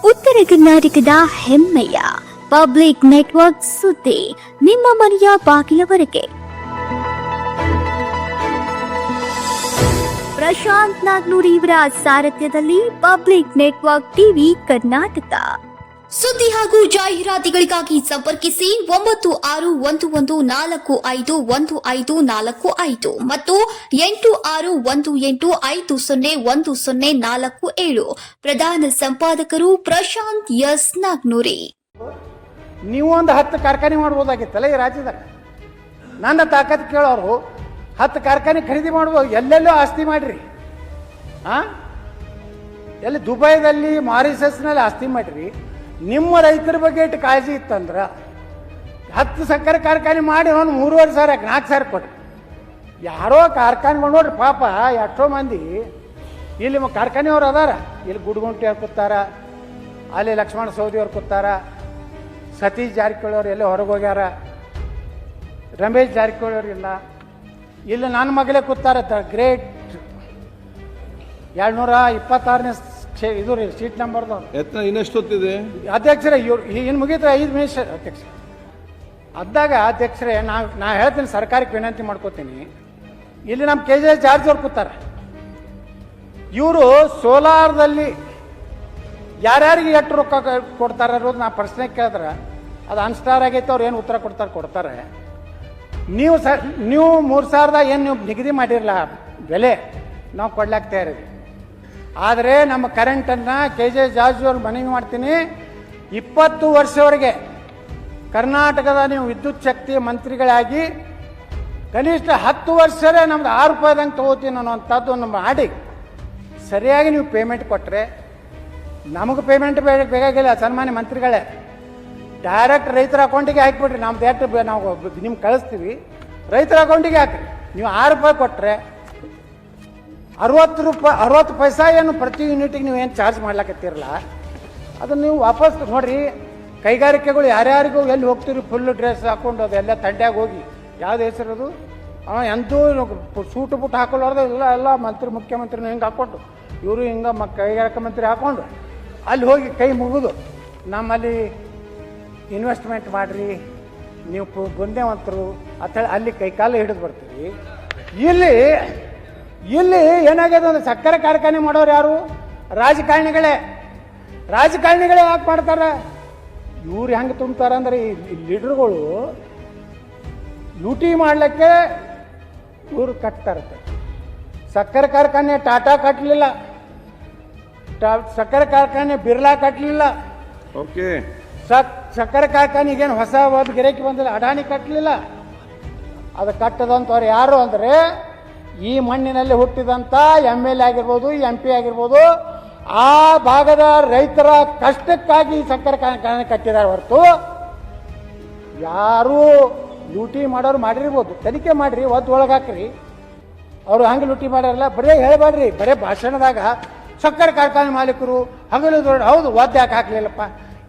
ಉತ್ತರ ಕರ್ನಾಟಕದ ಹೆಮ್ಮೆಯ ಪಬ್ಲಿಕ್ ನೆಟ್ವರ್ಕ್ ಸುದ್ದಿ ನಿಮ್ಮ ಮನೆಯ ಬಾಗಿಲವರೆಗೆ. ಪ್ರಶಾಂತ್ ನಾಗ್ನೂರ್ ಇವರ ಸಾರಥ್ಯದಲ್ಲಿ ಪಬ್ಲಿಕ್ ನೆಟ್ವರ್ಕ್ ಟಿವಿ ಕರ್ನಾಟಕ. ಸುದ್ದಿ ಹಾಗೂ ಜಾಹೀರಾತುಗಳಿಗಾಗಿ ಸಂಪರ್ಕಿಸಿ 9611451545 ಮತ್ತು 8618501047. ಪ್ರಧಾನ ಸಂಪಾದಕರು ಪ್ರಶಾಂತ್ ಎಸ್ ನಾಗ್ನೂರಿ. ನೀವು ಒಂದು 10 ಕಾರ್ಖಾನೆ ಮಾಡ್ಬೋದಾಗಿತ್ತಲ್ಲ ಈ ರಾಜ್ಯದಾಗ. ನನ್ನ ತಾಕತ್ ಕೇಳೋರು 10 ಕಾರ್ಖಾನೆ ಖರೀದಿ ಮಾಡ್ಬೋದು. ಎಲ್ಲೆಲ್ಲೋ ಆಸ್ತಿ ಮಾಡ್ರಿ. ಎಲ್ಲಿ ದುಬೈದಲ್ಲಿ ಮಾರಿಷಸ್ನಲ್ಲಿ ಆಸ್ತಿ ಮಾಡ್ರಿ. ನಿಮ್ಮ ರೈತರ ಬಗ್ಗೆ ಇಟ್ಟು ಕಾಳಜಿ ಇತ್ತಂದ್ರೆ 10 ಸಕ್ಕರೆ ಕಾರ್ಖಾನೆ ಮಾಡಿ ಒಂದು 3,500 4,000 ಕೊಡ್ರಿ. ಯಾರೋ ಕಾರ್ಖಾನೆಗಳು ನೋಡ್ರಿ ಪಾಪ ಎಷ್ಟೋ ಮಂದಿ ಇಲ್ಲಿ ಕಾರ್ಖಾನೆಯವ್ರು ಅದಾರ. ಇಲ್ಲಿ ಗುಡ್ಗುಂಟಿ ಅವ್ರು ಕೂತಾರ, ಅಲ್ಲಿ ಲಕ್ಷ್ಮಣ ಸವದಿ ಅವ್ರು ಕೂತಾರ, ಸತೀಶ್ ಜಾರಕಿಹೊಳಿ ಅವ್ರು ಎಲ್ಲೇ ಹೊರಗೆ ಹೋಗ್ಯಾರ, ರಮೇಶ್ ಜಾರಕಿಹೊಳಿ ಅವ್ರು ಇಲ್ಲ, ಇಲ್ಲಿ ನನ್ನ ಮಗಳೇ ಕೂತಾರ. ಗ್ರೇಟ್ 226ನೇ ಇದು ರೀ ಸೀಟ್ ನಂಬರ್ದು. ಇನ್ನೆಷ್ಟು ಹೊತ್ತಿದೆ ಅಧ್ಯಕ್ಷರೇ? ಇನ್ನು ಮುಗಿದ್ರೆ 5 ನಿಮಿಷ ಅಧ್ಯಕ್ಷ. ಅದ್ದಾಗ ಅಧ್ಯಕ್ಷರೇ ನಾ ಹೇಳ್ತೀನಿ, ಸರ್ಕಾರಕ್ಕೆ ವಿನಂತಿ ಮಾಡ್ಕೋತೀನಿ. ಇಲ್ಲಿ ನಮ್ಮ KJ ಜಾರ್ಜ್ ಅವ್ರು ಕೂತಾರ. ಇವರು ಸೋಲಾರ್ದಲ್ಲಿ ಯಾರ್ಯಾರಿಗೆ ಎಷ್ಟು ರೊಕ್ಕ ಕೊಡ್ತಾರೆ ಅನ್ನೋದು ನಾ ಪರ್ಸನಾಗಿ ಕೇಳಿದ್ರೆ ಅದು ಅನ್ಸ್ಟಾರ್ ಆಗೈತೆ. ಅವ್ರು ಏನು ಉತ್ತರ ಕೊಡ್ತಾರೆ. ನೀವು 3,000 ಏನು ನೀವು ನಿಗದಿ ಮಾಡಿರಲ್ಲ ಬೆಲೆ, ನಾವು ಕೊಡ್ಲಾಕ್ ತಯಾರಿದೆ. ಆದರೆ ನಮ್ಮ ಕರೆಂಟನ್ನು KJ ಜಾರ್ಜ್ ಅವ್ರು ಮನವಿ ಮಾಡ್ತೀನಿ, 20 ವರ್ಷವರೆಗೆ ಕರ್ನಾಟಕದ ನೀವು ವಿದ್ಯುತ್ ಶಕ್ತಿ ಮಂತ್ರಿಗಳಾಗಿ ಕನಿಷ್ಠ 10 ವರ್ಷವೇ ನಮ್ದು 6 ರೂಪಾಯಿದಂಗೆ ತೊಗೋತೀನಿ ಅನ್ನೋವಂಥದ್ದನ್ನು ಮಾಡಿ ಸರಿಯಾಗಿ ನೀವು ಪೇಮೆಂಟ್ ಕೊಟ್ಟರೆ ನಮಗೆ ಪೇಮೆಂಟ್ ಬೇಕಾಗಿಲ್ಲ. ಸನ್ಮಾನ್ಯ ಮಂತ್ರಿಗಳೇ, ಡೈರೆಕ್ಟ್ ರೈತರ ಅಕೌಂಟಿಗೆ ಹಾಕಿಬಿಡ್ರಿ. ನಮ್ದು ಎಷ್ಟು ನಾವು ನಿಮ್ಗೆ ಕಳಿಸ್ತೀವಿ, ರೈತರ ಅಕೌಂಟಿಗೆ ಹಾಕ್ರಿ. ನೀವು 6 ರೂಪಾಯಿ ಕೊಟ್ಟರೆ 60 ಪೈಸಾ ಏನು ಪ್ರತಿ ಯೂನಿಟಿಗೆ ನೀವು ಏನು ಚಾರ್ಜ್ ಮಾಡ್ಲಾಕತ್ತೀರಲ್ಲ, ಅದನ್ನು ನೀವು ವಾಪಸ್ ನೋಡಿರಿ. ಕೈಗಾರಿಕೆಗಳು ಯಾರ್ಯಾರಿಗೂ ಎಲ್ಲಿ ಹೋಗ್ತೀರಿ ಫುಲ್ ಡ್ರೆಸ್ ಹಾಕ್ಕೊಂಡು ಅದೆಲ್ಲ ತಂಡ್ಯಾಗ ಹೋಗಿ ಯಾವ್ದು ಹೆಸರದು ಎಂತೂ ಸೂಟು ಬುಟ್ಟು ಹಾಕೊಳ್ಳಾರ್ದು ಎಲ್ಲ ಮುಖ್ಯಮಂತ್ರಿನೂ ಹಿಂಗೆ ಹಾಕ್ಕೊಂಡು ಇವರು ಹಿಂಗೆ ಕೈಗಾರಿಕಾ ಮಂತ್ರಿ ಹಾಕ್ಕೊಂಡು ಅಲ್ಲಿ ಹೋಗಿ ಕೈ ಮುಗಿದು ನಮ್ಮಲ್ಲಿ ಇನ್ವೆಸ್ಟ್ಮೆಂಟ್ ಮಾಡಿರಿ, ನೀವು ಬುಂದೇವಂತರು ಅಂತೇಳಿ ಅಲ್ಲಿ ಕೈಕಾಲು ಹಿಡಿದು ಬರ್ತೀವಿ. ಇಲ್ಲಿ ಏನಾಗ್ಯದ ಅಂದ್ರೆ ಸಕ್ಕರೆ ಕಾರ್ಖಾನೆ ಮಾಡೋರು ಯಾರು? ರಾಜಕಾರಣಿಗಳೇ ಯಾಕೆ ಮಾಡ್ತಾರೆ? ಇವ್ರು ಹೆಂಗೆ ತುಂಬ್ತಾರೆ ಅಂದ್ರೆ ಈ ಲೀಡರ್ಗಳು ಲೂಟಿ ಮಾಡ್ಲಿಕ್ಕೆ ಇವ್ರು ಕಟ್ತಾರೆ. ಸಕ್ಕರೆ ಕಾರ್ಖಾನೆ ಟಾಟಾ ಕಟ್ಟಲಿಲ್ಲ, ಸಕ್ಕರೆ ಕಾರ್ಖಾನೆ ಬಿರ್ಲಾ ಕಟ್ಟಲಿಲ್ಲ, ಓಕೆ ಸಕ್ಕರೆ ಕಾರ್ಖಾನೆಗೇನು ಹೊಸ ಒಂದು ಗಿರಾಕಿ ಬಂದಿಲ್ಲ, ಅಡಾನಿ ಕಟ್ಟಲಿಲ್ಲ. ಅದು ಕಟ್ಟದಂಥವ್ರು ಯಾರು ಅಂದರೆ ಈ ಮಣ್ಣಿನಲ್ಲಿ ಹುಟ್ಟಿದಂಥ MLA ಆಗಿರ್ಬೋದು, MP ಆಗಿರ್ಬೋದು, ಆ ಭಾಗದ ರೈತರ ಕಷ್ಟಕ್ಕಾಗಿ ಸಕ್ಕರೆ ಕಾರ್ಖಾನೆ ಕಟ್ಟಿದ್ದಾರೆ ಹೊರತು ಯಾರು ಲೂಟಿ ಮಾಡೋರು ಮಾಡಿರ್ಬೋದು. ತನಿಖೆ ಮಾಡಿರಿ, ಒಳಗೆ ಹಾಕ್ರಿ. ಅವರು ಹಂಗೆ ಲೂಟಿ ಮಾಡ್ಯಾರಲ್ಲ ಬರೀ ಹೇಳಬೇಡ್ರಿ. ಬರೀ ಭಾಷಣದಾಗ ಸಕ್ಕರೆ ಕಾರ್ಖಾನೆ ಮಾಲೀಕರು ಹಗಲು ಹೌದು ಯಾಕೆ ಹಾಕ್ಲಿಲ್ಲಪ್ಪ,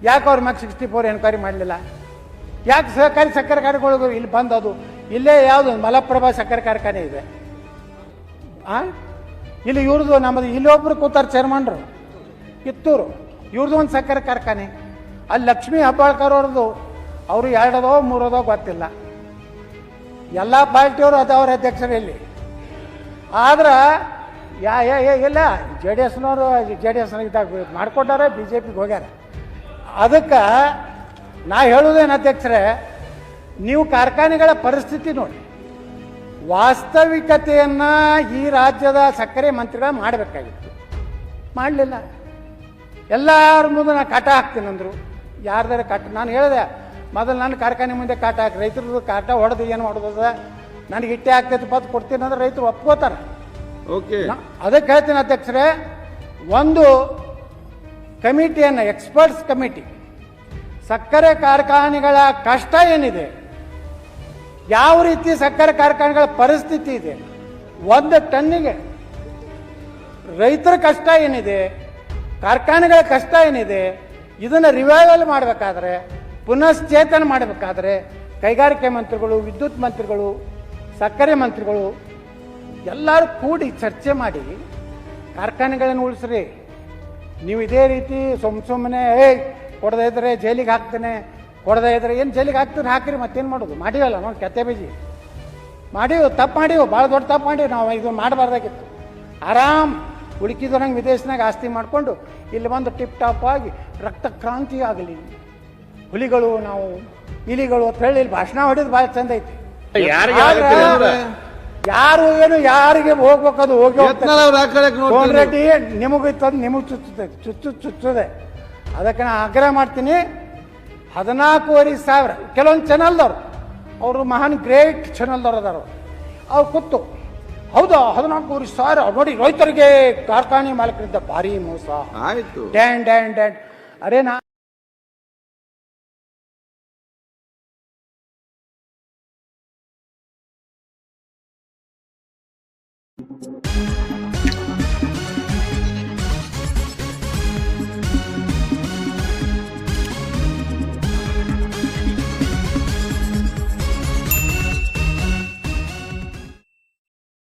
ಯಾಕೆ ಅವ್ರ ಮ್ಯಾಗ 64 ಎನ್ಕ್ವೈರಿ ಮಾಡಲಿಲ್ಲ, ಯಾಕೆ ಸಹಕಾರಿ ಸಕ್ಕರೆ ಕಾರ್ಖಾನೆಗಳು ಇಲ್ಲಿ ಬಂದದು? ಇಲ್ಲೇ ಯಾವುದು ಮಲಪ್ರಭಾ ಸಕ್ಕರೆ ಕಾರ್ಖಾನೆ ಇದೆ. ಇಲ್ಲಿ ಇವ್ರದ್ದು ನಮ್ಮದು ಇಲ್ಲಿ ಒಬ್ರು ಕೂತಾರ ಚೇರ್ಮನ್ರು ಕಿತ್ತೂರು, ಇವ್ರದ್ದು ಒಂದು ಸಕ್ಕರೆ ಕಾರ್ಖಾನೆ. ಅಲ್ಲಿ ಲಕ್ಷ್ಮೀ ಹೆಬ್ಬಾಳ್ಕರ್ ಅವ್ರದ್ದು, ಅವರು 2 3 ಗೊತ್ತಿಲ್ಲ. ಎಲ್ಲ ಪಾರ್ಟಿಯವರು ಅದವ್ರ ಅಧ್ಯಕ್ಷರಲ್ಲಿ. ಆದ್ರೆ ಇಲ್ಲ JDS ಇದ್ದಾಗ ಮಾಡ್ಕೊಟ್ಟಾರ, BJPಗೆ ಹೋಗ್ಯಾರ. ಅದಕ್ಕೆ ನಾ ಹೇಳುವುದೇನು ಅಧ್ಯಕ್ಷರೇ, ನೀವು ಕಾರ್ಖಾನೆಗಳ ಪರಿಸ್ಥಿತಿ ನೋಡಿ, ವಾಸ್ತವಿಕತೆಯನ್ನು ಈ ರಾಜ್ಯದ ಸಕ್ಕರೆ ಮಂತ್ರಿಗಳು ಮಾಡಬೇಕಾಗಿತ್ತು, ಮಾಡಲಿಲ್ಲ. ಎಲ್ಲರ ಮುಂದೆ ನಾನು ಕಾಟ ಹಾಕ್ತೀನಿ ಅಂದರು. ಯಾರ್ದಾರ ಕಾಟ ನಾನು ಹೇಳಿದೆ, ಮೊದಲು ನನ್ನ ಕಾರ್ಖಾನೆ ಮುಂದೆ ಕಾಟ ಹಾಕಿ, ರೈತರದ್ದು ಕಾಟ ಹೊಡೆದು ಏನು ಮಾಡೋದ, ನನಗೆ ಇಟ್ಟೆ ಆಗ್ತೈತೆ ಪತ್ತು ಕೊಡ್ತೀನಿ ಅಂದ್ರೆ ರೈತರು ಒಪ್ಕೋತಾರೆ. ಓಕೆ, ಅದಕ್ಕೆ ಹೇಳ್ತೀನಿ ಅಧ್ಯಕ್ಷರೇ, ಒಂದು ಕಮಿಟಿಯನ್ನು ಎಕ್ಸ್ಪರ್ಟ್ಸ್ ಕಮಿಟಿ ಸಕ್ಕರೆ ಕಾರ್ಖಾನೆಗಳ ಕಷ್ಟ ಏನಿದೆ, ಯಾವ ರೀತಿ ಸಕ್ಕರೆ ಕಾರ್ಖಾನೆಗಳ ಪರಿಸ್ಥಿತಿ ಇದೆ, 1 ಟನ್ನಿಗೆ ರೈತರ ಕಷ್ಟ ಏನಿದೆ, ಕಾರ್ಖಾನೆಗಳ ಕಷ್ಟ ಏನಿದೆ, ಇದನ್ನು ರಿವೈವಲ್ ಮಾಡಬೇಕಾದ್ರೆ, ಪುನಶ್ಚೇತನ ಮಾಡಬೇಕಾದ್ರೆ ಕೈಗಾರಿಕೆ ಮಂತ್ರಿಗಳು, ವಿದ್ಯುತ್ ಮಂತ್ರಿಗಳು, ಸಕ್ಕರೆ ಮಂತ್ರಿಗಳು ಎಲ್ಲರೂ ಕೂಡಿ ಚರ್ಚೆ ಮಾಡಿ ಕಾರ್ಖಾನೆಗಳನ್ನು ಉಳಿಸ್ರಿ. ನೀವು ಇದೇ ರೀತಿ ಸುಮ್ಮನೆ ಕೊಡದೇ ಇದ್ರೆ ಜೈಲಿಗೆ ಹಾಕ್ತೇನೆ, ಕೊಡದೇ ಇದ್ರೆ ಏನು ಜೈಲಿಗೆ ಹಾಕ್ತೀನಿ ಹಾಕಿರಿ, ಮತ್ತೇನು ಮಾಡೋದು? ಮಾಡಿವಲ್ಲ ನೋಡಿ ಕೆತ್ತೆ ಬೀಜಿ ಮಾಡೀವಿ, ತಪ್ಪು ಮಾಡೀವಿ, ಭಾಳ ದೊಡ್ಡ ತಪ್ಪು ಮಾಡೀವಿ. ನಾವು ಇದು ಮಾಡಬಾರ್ದಾಗಿತ್ತು. ಆರಾಮ್ ಉಳುಕಿದವ್ರಂಗೆ ವಿದೇಶನಾಗ ಆಸ್ತಿ ಮಾಡಿಕೊಂಡು ಇಲ್ಲಿ ಬಂದು ಟಿಪ್ ಟಾಪ್ ಆಗಿ ರಕ್ತ ಕ್ರಾಂತಿ ಆಗಲಿ, ಹುಲಿಗಳು ನಾವು ಇಲಿಗಳು ಅಂತ ಹೇಳಿ ಇಲ್ಲಿ ಭಾಷಣ ಹೊಡೆದು ಭಾಳ ಚಂದ ಐತಿ. ಯಾರು ಏನು ಯಾರಿಗೆ ಹೋಗ್ಬೇಕದು ಹೋಗಿ ಯತ್ನಾಳ್ ಅವ್ರು ಆ ಕಡೆಗೆ ನೋಡ್ತಾರೆ. ಕೋನ್ ರೆಡ್ಡಿ ನಿಮಗೆ ಇತ್ತದು ನಿಮಗೆ ಚುಚ್ಚುತ್ತದೆ. ಅದಕ್ಕೆ ನಾನು ಆಗ್ರಹ ಮಾಡ್ತೀನಿ, 14,500 ಕೆಲವೊಂದು ಚಾನಲ್ದವ್ರು ಅವರು ಮಹಾನ್ ಗ್ರೇಟ್ ಚಾನಲ್ದವ್ರು ಅದಾರ, ಅವ್ರು ಕೂತು ಹೌದಾ 14,500 ನೋಡಿ ರೈತರಿಗೆ ಕಾರ್ಖಾನೆ ಮಾಲೀಕರಿಂದ ಭಾರಿ ಮೋಸ, ಆಯ್ತು. Dan Dan Dan. ಅರೆ ನಾ